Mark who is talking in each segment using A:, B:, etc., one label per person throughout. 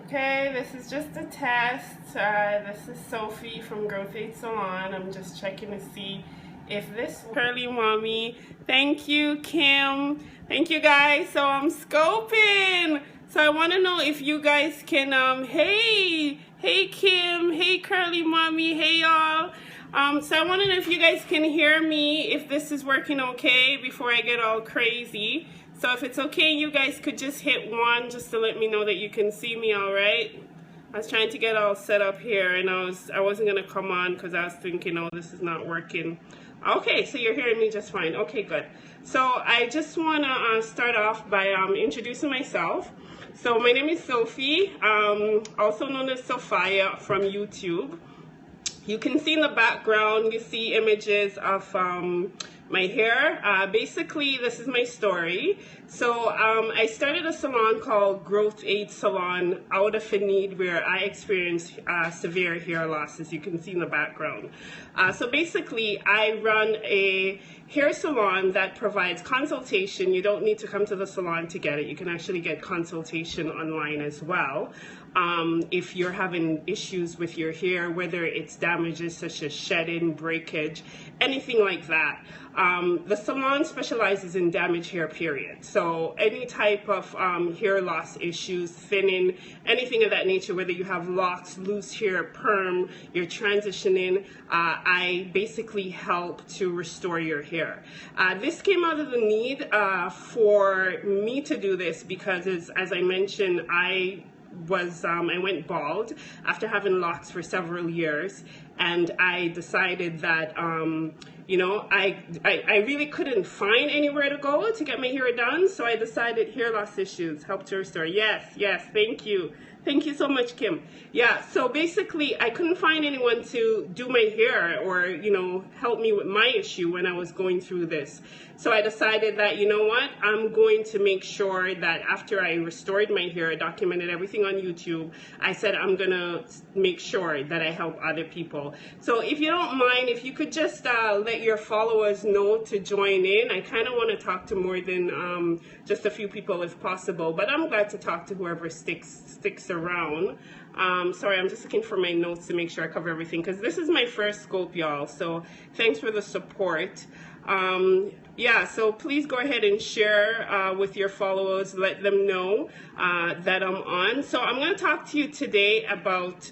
A: Okay, this is just a test. This is Sophie from Growth Aid Salon. I'm just checking to see if this curly mommy. Thank you, Kim. Thank you, guys. So I'm scoping. So I want to know if you guys can. Hey Kim. Hey curly mommy. Hey y'all. So I want to know if you guys can hear me. If this is working okay before I get all crazy. So if it's okay, you guys could just hit 1 just to let me know that you can see me all right. I was trying to get all set up here and I wasn't going to come on because I was thinking, oh, this is not working. Okay, so you're hearing me just fine. Okay, good. So I just want to start off by introducing myself. So my name is Sophie, also known as Sophia from YouTube. You can see in the background, you see images of my hair. Basically, this is my story. So I started a salon called Growth Aid Salon out of a need where I experienced severe hair loss, as you can see in the background. So basically, I run a hair salon that provides consultation. You don't need to come to the salon to get it. You can actually get consultation online as well. If you're having issues with your hair, whether it's damages such as shedding, breakage, anything like that. The salon specializes in damaged hair, period. So any type of hair loss issues, thinning, anything of that nature, whether you have locks, loose hair, perm, you're transitioning, I basically help to restore your hair. This came out of the need for me to do this because, as I mentioned, I went bald after having locks for several years, and I decided that you know, I really couldn't find anywhere to go to get my hair done, so I decided hair loss issues help to restore. Yes, thank you. Thank you so much, Kim. Yeah, so basically, I couldn't find anyone to do my hair or, you know, help me with my issue when I was going through this. So I decided that, you know what, I'm going to make sure that after I restored my hair, documented everything on YouTube, I said I'm going to make sure that I help other people. So if you don't mind, if you could just let your followers know to join in. I kind of want to talk to more than just a few people if possible, but I'm glad to talk to whoever sticks around. Sorry, I'm just looking for my notes to make sure I cover everything because this is my first scope, y'all. So thanks for the support. Yeah, so please go ahead and share with your followers. Let them know that I'm on. So I'm going to talk to you today about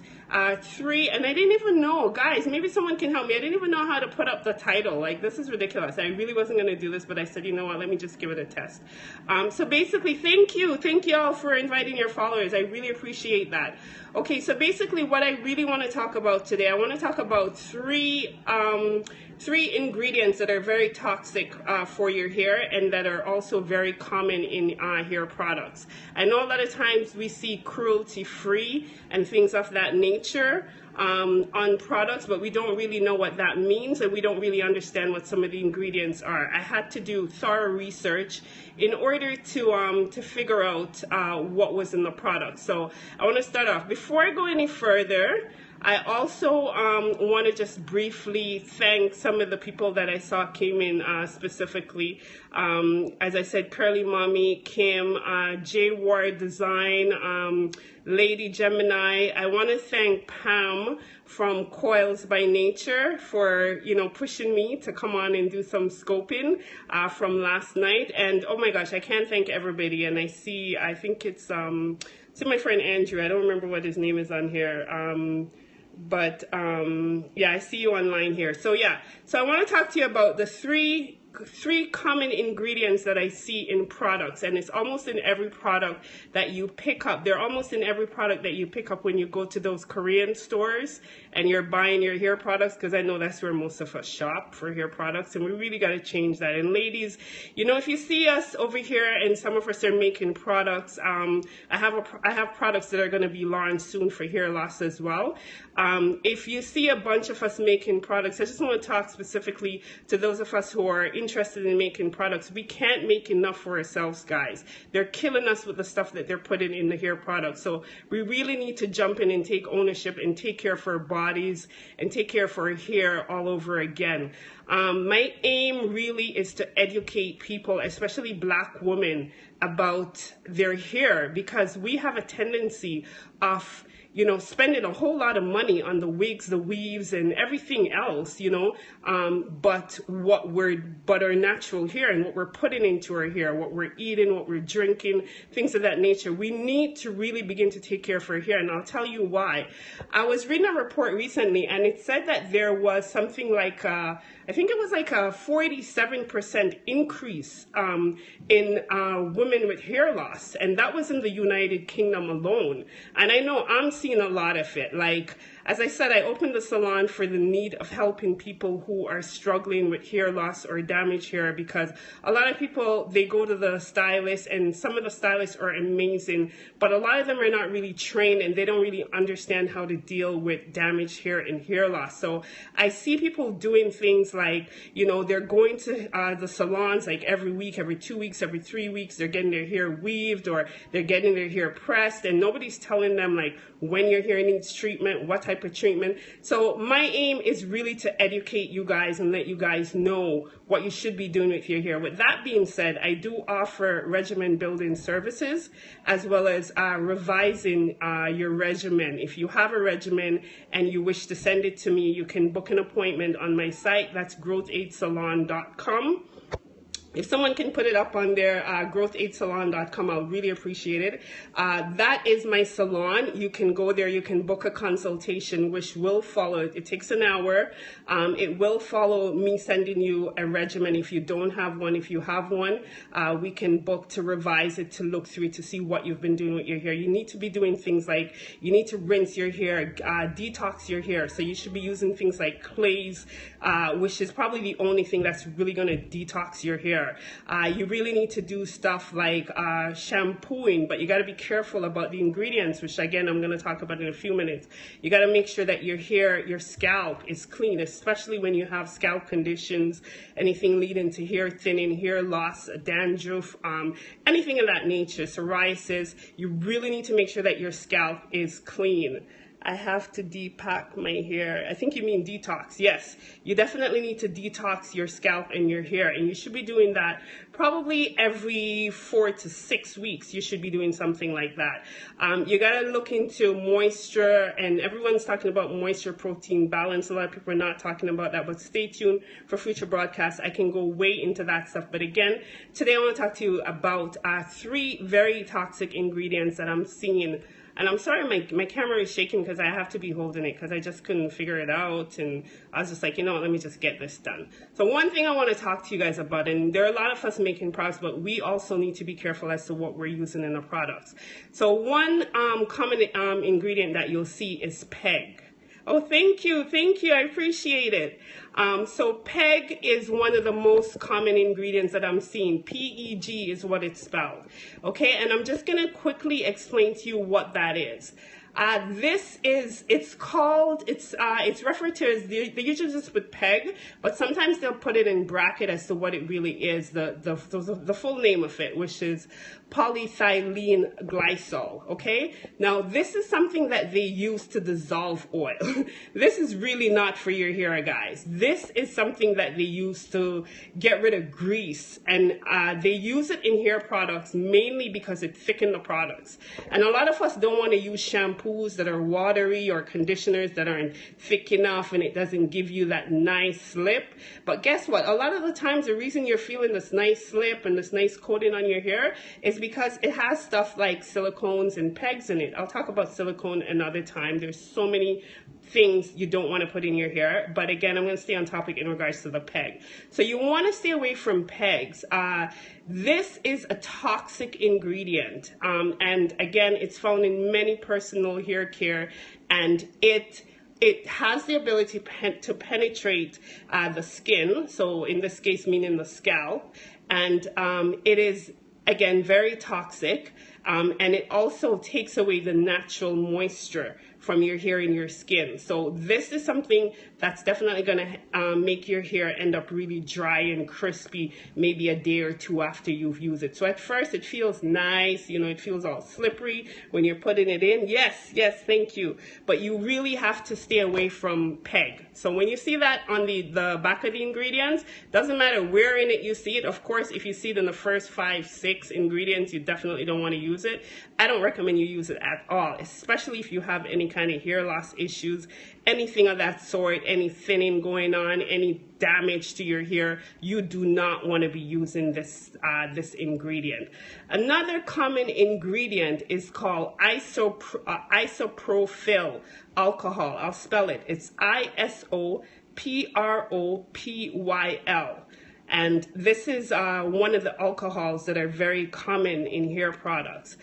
A: 3, and I didn't even know, guys, maybe someone can help me. I didn't even know how to put up the title. Like, this is ridiculous. I really wasn't going to do this, but I said, you know what, let me just give it a test. So basically, thank you all for inviting your followers. I really appreciate that. Okay, so basically what I really want to talk about today, I want to talk about three ingredients that are very toxic for your hair and that are also very common in hair products. I know a lot of times we see cruelty-free and things of that nature on products, but we don't really know what that means and we don't really understand what some of the ingredients are. I had to do thorough research in order to figure out what was in the product. So I want to start off. Before I go any further, I also want to just briefly thank some of the people that I saw came in specifically. As I said, Curly Mommy, Kim, J Ward Design, Lady Gemini. I want to thank Pam from Coils by Nature for, you know, pushing me to come on and do some scoping from last night. And oh my gosh, I can't thank everybody. And I think it's my friend Andrew. I don't remember what his name is on here. But yeah, I see you online here. So yeah, so I want to talk to you about the three common ingredients that I see in products, and it's almost in every product that you pick up. They're almost in every product that you pick up when you go to those Korean stores and you're buying your hair products, because I know that's where most of us shop for hair products, and we really got to change that. And ladies, you know, if you see us over here and some of us are making products, I have products that are going to be launched soon for hair loss as well. If you see a bunch of us making products, I just want to talk specifically to those of us who are interested in making products, we can't make enough for ourselves, guys. They're killing us with the stuff that they're putting in the hair products. So we really need to jump in and take ownership and take care of our bodies and take care of our hair all over again. My aim really is to educate people, especially Black women, about their hair, because we have a tendency of, you know, spending a whole lot of money on the wigs, the weaves, and everything else, you know, but our natural hair and what we're putting into our hair, what we're eating, what we're drinking, things of that nature, we need to really begin to take care of our hair. And I'll tell you why. I was reading a report recently, and it said that there was something like, I think it was like a 47% increase in women with hair loss, and that was in the United Kingdom alone. And I know I'm seeing a lot of it. Like, as I said, I opened the salon for the need of helping people who are struggling with hair loss or damaged hair, because a lot of people, they go to the stylist, and some of the stylists are amazing, but a lot of them are not really trained and they don't really understand how to deal with damaged hair and hair loss. So I see people doing things like, you know, they're going to the salons like every week, every 2 weeks, every 3 weeks, they're getting their hair weaved or they're getting their hair pressed, and nobody's telling them like when your hair needs treatment, what type of treatment. So my aim is really to educate you guys and let you guys know what you should be doing with your hair. With that being said, I do offer regimen building services as well as revising your regimen. If you have a regimen and you wish to send it to me, you can book an appointment on my site. That's growth8salon.com. If someone can put it up on their growth8salon.com, I'll really appreciate it. That is my salon. You can go there, you can book a consultation, which will follow. It takes an hour. It will follow me sending you a regimen if you don't have one. If you have one, we can book to revise it, to look through it, to see what you've been doing with your hair. You need to be doing things like, you need to rinse your hair, detox your hair. So you should be using things like clays, which is probably the only thing that's really going to detox your hair. You really need to do stuff like shampooing, but you got to be careful about the ingredients, which again I'm going to talk about in a few minutes. You got to make sure that your hair, your scalp is clean, especially when you have scalp conditions, anything leading to hair thinning, hair loss, dandruff, anything of that nature, psoriasis. You really need to make sure that your scalp is clean. I have to depack my hair. I think you mean detox. Yes, you definitely need to detox your scalp and your hair, and you should be doing that probably every 4 to 6 weeks. You should be doing something like that. You gotta look into moisture, and everyone's talking about moisture protein balance. A lot of people are not talking about that, but stay tuned for future broadcasts. I can go way into that stuff. But again, today I want to talk to you about 3 very toxic ingredients that I'm seeing. And I'm sorry, my camera is shaking because I have to be holding it because I just couldn't figure it out. And I was just like, you know what, let me just get this done. So one thing I want to talk to you guys about, and there are a lot of us making products, but we also need to be careful as to what we're using in the products. So one common ingredient that you'll see is PEG. Oh, thank you, I appreciate it. So PEG is one of the most common ingredients that I'm seeing. PEG is what it's spelled, okay? And I'm just gonna quickly explain to you what that is. It's referred to as, they usually just put PEG, but sometimes they'll put it in bracket as to what it really is, the full name of it, which is polyethylene glycol, okay? Now, this is something that they use to dissolve oil. This is really not for your hair, guys. This is something that they use to get rid of grease, and they use it in hair products mainly because it thickens the products. And a lot of us don't want to use shampoos that are watery or conditioners that aren't thick enough, and it doesn't give you that nice slip. But guess what? A lot of the times the reason you're feeling this nice slip and this nice coating on your hair is because it has stuff like silicones and PEGs in it. I'll talk about silicone another time. There's so many things you don't want to put in your hair, but again, I'm going to stay on topic in regards to the PEG. So you want to stay away from PEGs. This is a toxic ingredient, and again, it's found in many personal hair care, and it has the ability to penetrate the skin, so in this case meaning the scalp, and it is, again, very toxic, and it also takes away the natural moisture from your hair and your skin. So this is something that's definitely going to make your hair end up really dry and crispy maybe a day or two after you've used it. So at first it feels nice, you know, it feels all slippery when you're putting it in. Yes, thank you. But you really have to stay away from PEG. So when you see that on the back of the ingredients, doesn't matter where in it you see it. Of course, if you see it in the first 5, 6 ingredients, you definitely don't want to use it. I don't recommend you use it at all, especially if you have any kind of hair loss issues, anything of that sort, any thinning going on, any damage to your hair. You do not want to be using this ingredient. Another common ingredient is called isopropyl alcohol. I'll spell it. It's isopropyl. And this is one of the alcohols that are very common in hair products.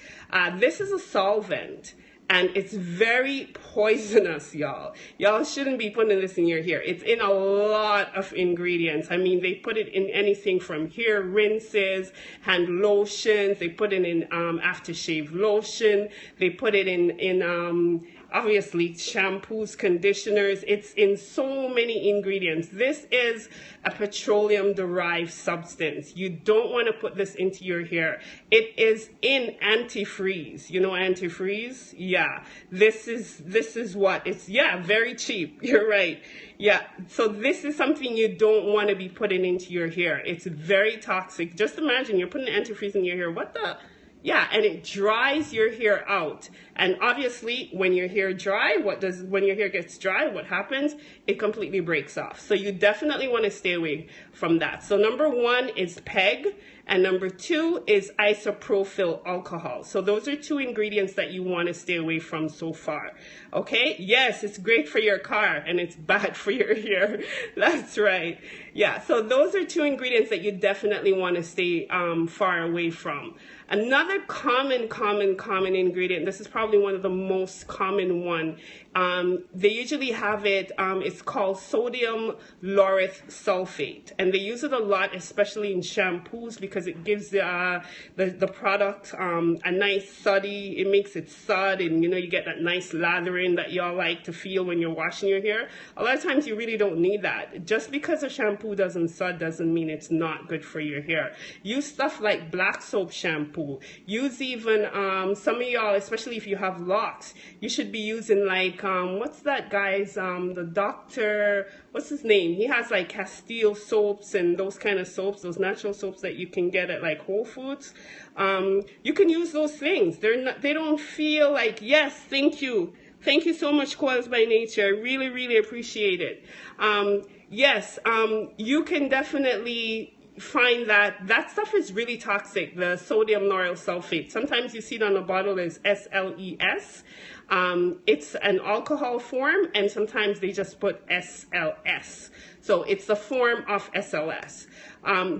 A: This is a solvent, and it's very poisonous, y'all. Y'all shouldn't be putting this in your hair. It's in a lot of ingredients. I mean, they put it in anything from hair rinses, hand lotions. They put it in aftershave lotion. They put it in obviously shampoos, conditioners. It's in so many ingredients. This is a petroleum derived substance. You don't want to put this into your hair. It is in antifreeze. You know antifreeze? Yeah. This is what it's, yeah, very cheap. You're right. Yeah. So this is something you don't want to be putting into your hair. It's very toxic. Just imagine you're putting antifreeze in your hair. What the? Yeah, and it dries your hair out. And obviously, when your hair when your hair gets dry, what happens? It completely breaks off. So you definitely want to stay away from that. So number 1 is PEG, and number 2 is isopropyl alcohol. So those are 2 ingredients that you want to stay away from so far. Okay? Yes, it's great for your car, and it's bad for your hair. That's right. Yeah, so those are 2 ingredients that you definitely want to stay far away from. Another common ingredient, this is probably one of the most common one, they usually have it, it's called sodium lauryl sulfate, and they use it a lot, especially in shampoos, because it gives the product a nice suddy, it makes it sud, and you know, you get that nice lathering that y'all like to feel when you're washing your hair. A lot of times you really don't need that. Just because a shampoo doesn't sud doesn't mean it's not good for your hair. Use stuff like black soap shampoo. Use even some of y'all, especially if you have locks, you should be using like what's that guy's the doctor, what's his name? He has like Castile soaps and those kind of soaps, those natural soaps that you can get at like Whole Foods. You can use those things. They don't feel like, yes, thank you. Thank you so much, Coils by Nature. I really appreciate it. Yes, you can definitely find that stuff is really toxic, the sodium lauryl sulfate. Sometimes you see it on the bottle as SLES. It's an alcohol form, and sometimes they just put SLS. So it's the form of SLS.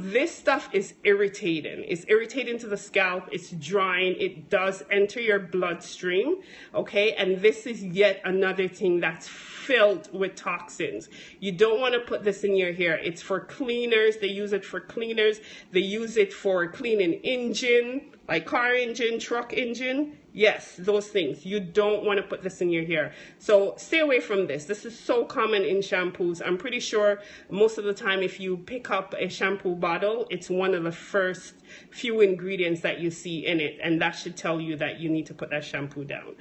A: This stuff is irritating. It's irritating to the scalp. It's drying. It does enter your bloodstream. Okay, and this is yet another thing that's filled with toxins. You don't want to put this in your hair. It's for cleaners. They use it for cleaners. They use it for cleaning engine, like car engine, truck engine. Yes, those things. You don't want to put this in your hair. So stay away from this. This is so common in shampoos. I'm pretty sure most of the time if you pick up a shampoo bottle, it's one of the first few ingredients that you see in it, and that should tell you that you need to put that shampoo down.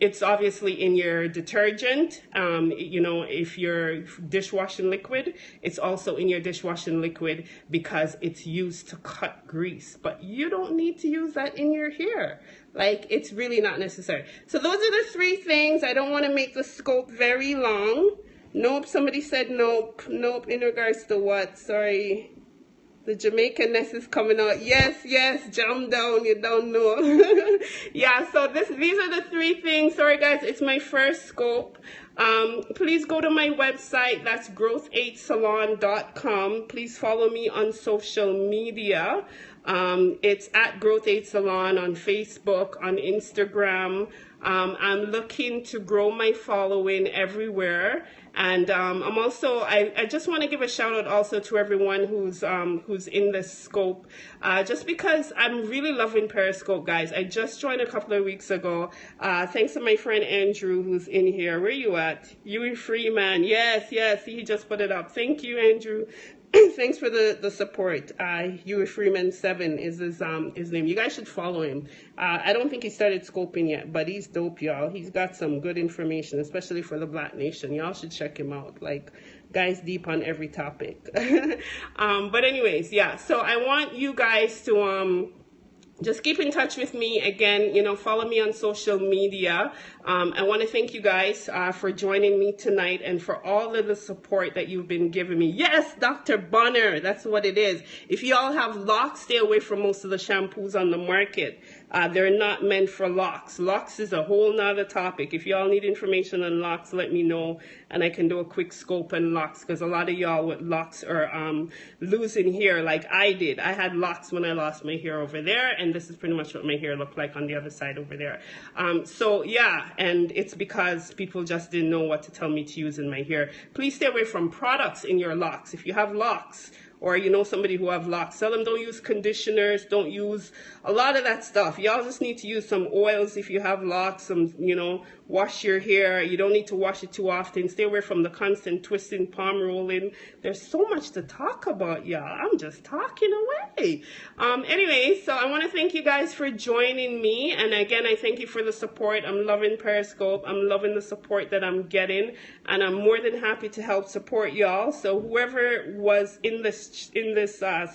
A: It's obviously in your detergent. You know, if you're dishwashing liquid, it's also in your dishwashing liquid because it's used to cut grease, but you don't need to use that in your hair. Like, it's really not necessary. So those are the 3 things. I don't want to make the scope very long. Nope, somebody said nope. Nope, in regards to what? Sorry. The Jamaican-ness is coming out. Yes, jam down, you don't know. Yeah, so these are the 3 things. Sorry guys, it's my first scope. Please go to my website, that's growth8salon.com. Please follow me on social media. It's at Growth Aid Salon on Facebook, on Instagram. I'm looking to grow my following everywhere. And I'm also, I just want to give a shout out also to everyone who's in this scope, just because I'm really loving Periscope, guys. I just joined a couple of weeks ago, thanks to my friend Andrew, who's in here. Where you at? You Freeman. Yes, yes, he just put it up. Thank you, Andrew. Thanks for the support. Huey Freeman 7 is his name. You guys should follow him. I don't think he started scoping yet, but he's dope, y'all. He's got some good information, especially for the Black Nation. Y'all should check him out. Like, guys deep on every topic. But anyways, yeah. So I want you guys to just keep in touch with me. Again, you know, follow me on social media. I want to thank you guys for joining me tonight and for all of the support that you've been giving me. Yes, Dr. Bonner, that's what it is. If y'all have locks, stay away from most of the shampoos on the market. They're not meant for locks. Locks is a whole nother topic. If y'all need information on locks, let me know, and I can do a quick scope on locks, because a lot of y'all with locks are losing hair like I did. I had locks when I lost my hair over there, and this is pretty much what my hair looked like on the other side over there. So yeah, and it's because people just didn't know what to tell me to use in my hair. Please stay away from products in your locks. If you have locks, or you know somebody who have locks, tell them don't use conditioners, don't use a lot of that stuff. Y'all just need to use some oils if you have locks, some, you know, wash your hair. You don't need to wash it too often. Stay away from the constant twisting, palm rolling. There's so much to talk about, y'all. I'm just talking away. Anyway, so I want to thank you guys for joining me. And again, I thank you for the support. I'm loving Periscope. I'm loving the support that I'm getting. And I'm more than happy to help support y'all. So whoever was in this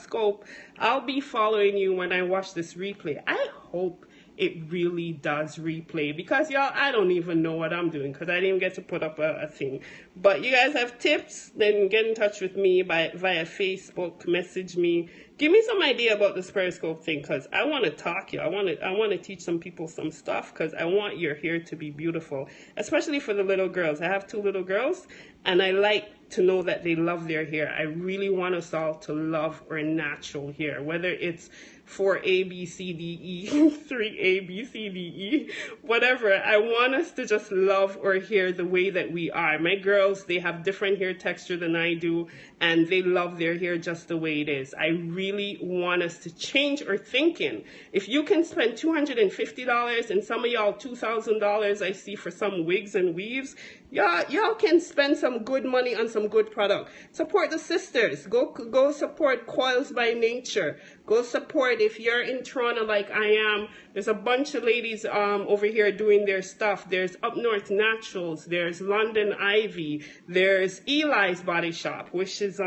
A: scope, I'll be following you when I watch this replay. I hope it really does replay, because y'all, I don't even know what I'm doing because I didn't get to put up a thing. But you guys have tips, then get in touch with me via Facebook, message me, give me some idea about this Periscope thing, because I want to talk you. I want to teach some people some stuff, because I want your hair to be beautiful, especially for the little girls. I have 2 little girls, and I like to know that they love their hair. I really want us all to love our natural hair, whether it's 4A, B, C, D, E, 3A, B, C, D, E, whatever. I want us to just love our hair the way that we are. My girls, they have different hair texture than I do, and they love their hair just the way it is. I really want us to change our thinking. If you can spend $250 and some of y'all $2,000 I see for some wigs and weaves, y'all can spend some good money on some good product. Support the sisters. Go support Coils by Nature. Go support, if you're in Toronto like I am, there's a bunch of ladies over here doing their stuff. There's Up North Naturals, there's London Ivy, there's Eli's Body Shop, which is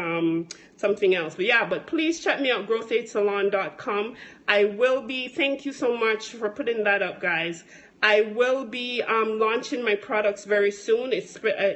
A: something else. But yeah, but please check me out, growthaidsalon.com. I will be, thank you so much for putting that up, guys. I will be launching my products very soon.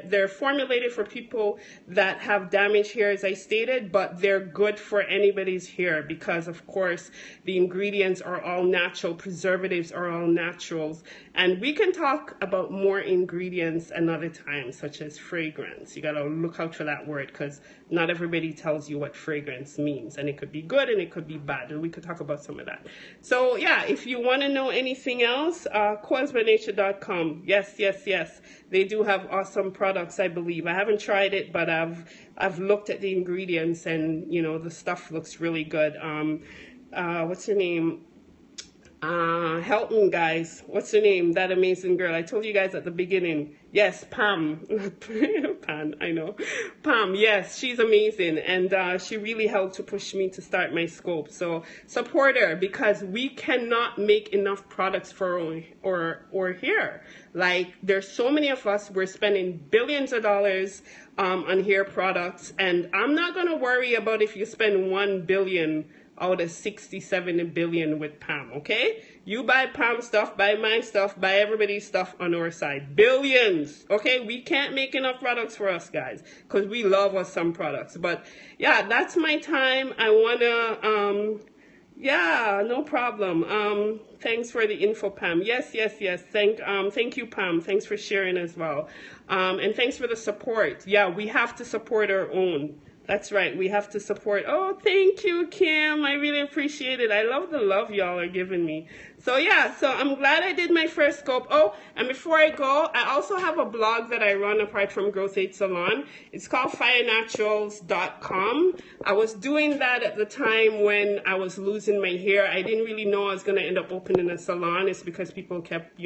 A: They're formulated for people that have damaged hair, as I stated, but they're good for anybody's hair because, of course, the ingredients are all natural. Preservatives are all naturals. And we can talk about more ingredients another time, such as fragrance. You got to look out for that word, because not everybody tells you what fragrance means. And it could be good and it could be bad. And we could talk about some of that. So, yeah, if you want to know anything else, coilsbynature.com. Yes, yes, yes. They do have awesome products, I believe. I haven't tried it, but I've looked at the ingredients, and, you know, the stuff looks really good. What's her name? Help me, guys. What's her name? That amazing girl. I told you guys at the beginning. Yes, Pam. Pam, I know. Pam, yes, she's amazing. And she really helped to push me to start my scope. So support her, because we cannot make enough products for our hair. Like, there's so many of us, we're spending billions of dollars on hair products. And I'm not going to worry about if you spend $1 billion out of 60-70 billion with Pam, okay? You buy Pam stuff, buy my stuff, buy everybody's stuff on our side. Billions, okay? We can't make enough products for us, guys, because we love us some products. But yeah, that's my time. I wanna yeah, no problem. Thanks for the info, Pam. Yes, yes, yes. Thank you, Pam. Thanks for sharing as well. And thanks for the support. Yeah, we have to support our own. That's right. We have to support. Oh, thank you, Kim. I really appreciate it. I love the love y'all are giving me. So yeah, so I'm glad I did my first scope. Oh, and before I go, I also have a blog that I run apart from Growth Aid Salon. It's called firenaturals.com. I was doing that at the time when I was losing my hair. I didn't really know I was going to end up opening a salon. It's because people kept,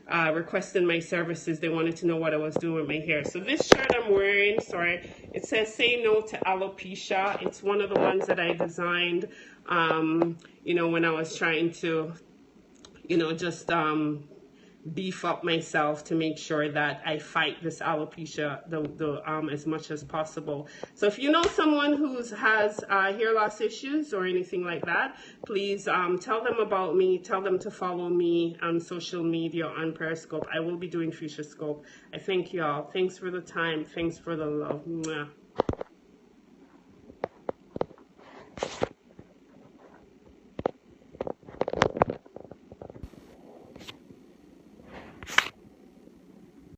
A: requesting my services. They wanted to know what I was doing with my hair. So this shirt I'm wearing, it says "Say No to Alopecia." It's one of the ones that I designed, when I was trying to, just beef up myself to make sure that I fight this alopecia as much as possible. So if you know someone who has hair loss issues or anything like that, please tell them about me. Tell them to follow me on social media, on Periscope. I will be doing future scope. I thank y'all. Thanks for the time. Thanks for the love. Mwah.